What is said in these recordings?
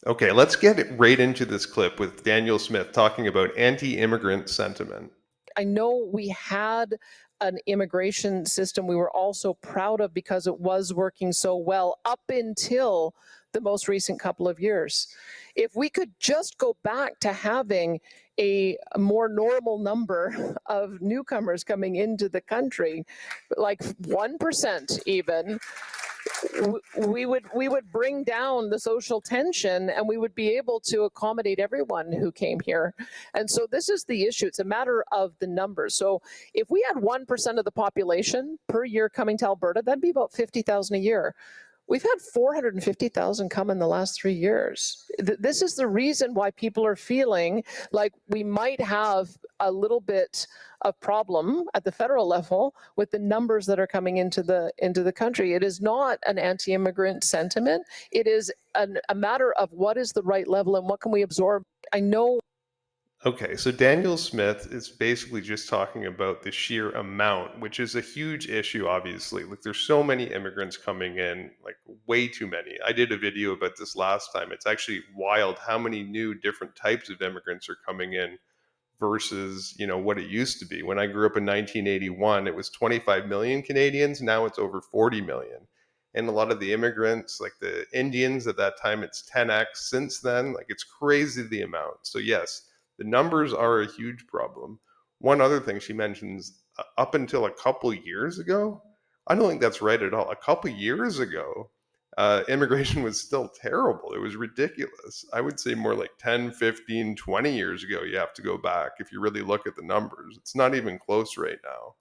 Okay, let's get it right into this clip with Daniel Smith talking about anti-immigrant sentiment. I know we had an immigration system we were all so proud of because it was working so well up until the most recent couple of years. If we could just go back to having a more normal number of newcomers coming into the country, like 1% even, we would bring down the social tension and we would be able to accommodate everyone who came here. And so this is the issue. It's a matter of the numbers. So if we had 1% of the population per year coming to Alberta, that'd be about 50,000 a year. We've had 450,000 come in the last 3 years. This is the reason why people are feeling like we might have a little bit of problem at the federal level with the numbers that are coming into the country. It is not an anti-immigrant sentiment. It is a matter of what is the right level and what can we absorb. I know. Okay, so Daniel Smith is basically just talking about the sheer amount, which is a huge issue, obviously. Like, there's so many immigrants coming in, like, way too many. I did a video about this last time. It's actually wild how many new different types of immigrants are coming in versus, what it used to be. When I grew up in 1981, it was 25 million Canadians. Now it's over 40 million. And a lot of the immigrants, like the Indians at that time, it's 10x since then. Like, it's crazy the amount. So, yes, the numbers are a huge problem. One other thing she mentions, up until a couple years ago, I don't think that's right at all. A couple years ago, immigration was still terrible. It was ridiculous. I would say more like 10, 15, 20 years ago, you have to go back if you really look at the numbers. It's not even close right now.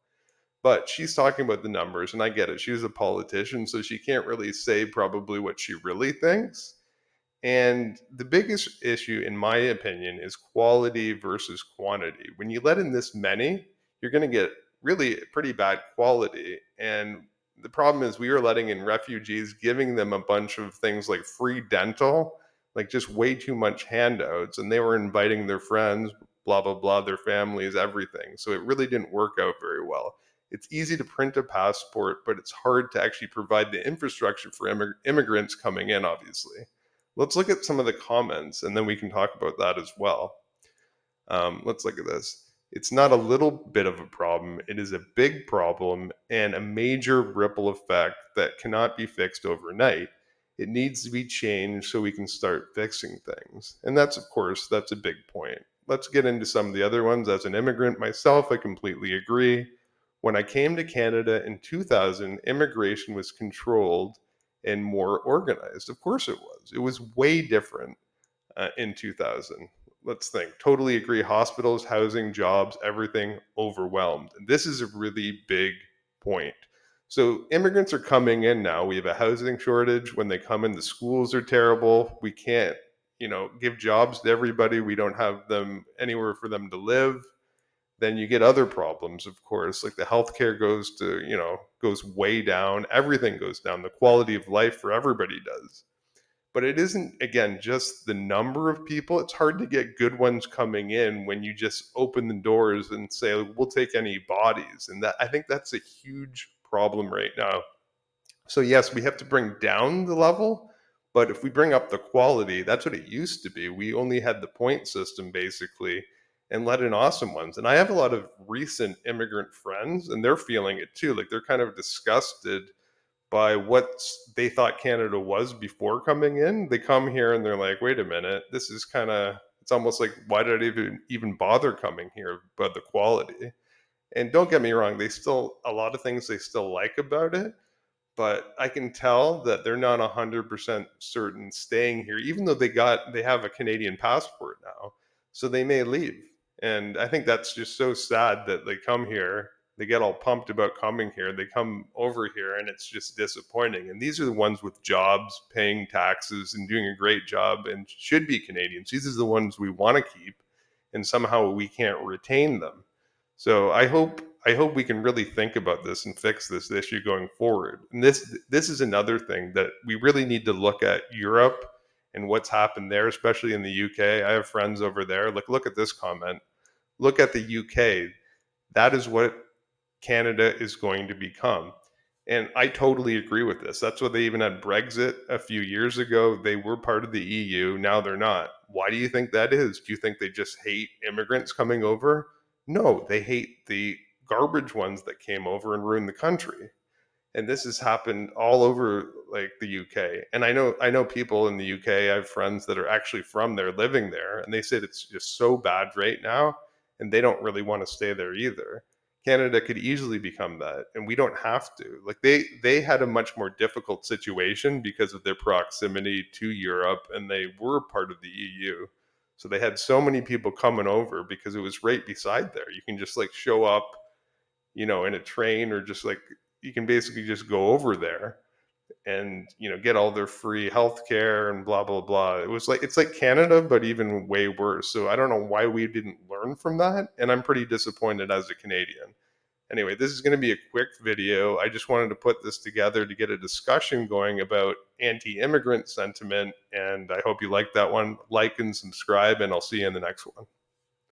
But she's talking about the numbers, and I get it. She was a politician, so she can't really say probably what she really thinks. And the biggest issue, in my opinion, is quality versus quantity. When you let in this many, you're going to get really pretty bad quality. And the problem is, we were letting in refugees, giving them a bunch of things like free dental, like just way too much handouts. And they were inviting their friends, blah, blah, blah, their families, everything. So it really didn't work out very well. It's easy to print a passport, but it's hard to actually provide the infrastructure for immigrants coming in, obviously. Let's look at some of the comments and then we can talk about that as well. Let's look at this. It's not a little bit of a problem, it is a big problem and a major ripple effect that cannot be fixed overnight. It needs to be changed so we can start fixing things. And that's, of course, that's a big point. Let's get into some of the other ones. As an immigrant myself, I completely agree. When I came to Canada in 2000, immigration was controlled and more organized. Of course it was. It was way different in 2000. Let's think. Totally agree. Hospitals, housing, jobs, everything overwhelmed. And this is a really big point. So immigrants are coming in now. We have a housing shortage. When they come in, the schools are terrible. We can't, give jobs to everybody. We don't have them anywhere for them to live. Then you get other problems, of course, like the healthcare goes way down. Everything goes down. The quality of life for everybody does. But it isn't, again, just the number of people. It's hard to get good ones coming in when you just open the doors and say, we'll take any bodies. And that, I think that's a huge problem right now. So yes, we have to bring down the level, but if we bring up the quality, that's what it used to be. We only had the point system basically and let in awesome ones. And I have a lot of recent immigrant friends and they're feeling it too. Like, they're kind of disgusted by what they thought Canada was before coming in. They come here and they're like, wait a minute, this is kind of, it's almost like, why did I even bother coming here about the quality? And don't get me wrong, they still, a lot of things they still like about it, but I can tell that they're not 100% certain staying here, even though they have a Canadian passport now. So they may leave. And I think that's just so sad that they come here, they get all pumped about coming here, they come over here, and it's just disappointing. And these are the ones with jobs, paying taxes, and doing a great job, and should be Canadians. These are the ones we want to keep, and somehow we can't retain them. So I hope we can really think about this and fix this issue going forward. And this is another thing that we really need to look at Europe and what's happened there, especially in the UK. I have friends over there. Look at this comment. Look at the UK. That is what Canada is going to become. And I totally agree with this. That's why they even had Brexit a few years ago. They were part of the EU. Now they're not. Why do you think that is? Do you think they just hate immigrants coming over? No, they hate the garbage ones that came over and ruined the country. And this has happened all over like the UK. And I know people in the UK. I have friends that are actually from there living there, and they said it's just so bad right now, and they don't really want to stay there either. Canada could easily become that, and we don't have to. Like they had a much more difficult situation because of their proximity to Europe, and they were part of the EU. So they had so many people coming over because it was right beside there. You can just like show up, in a train, or just like you can basically just go over there and get all their free healthcare and blah blah blah. It's like Canada, but even way worse. So I don't know why we didn't learn from that, and I'm pretty disappointed as a Canadian. Anyway, this is going to be a quick video. I just wanted to put this together to get a discussion going about anti-immigrant sentiment, and I hope you like that one. Like and subscribe, and I'll see you in the next one.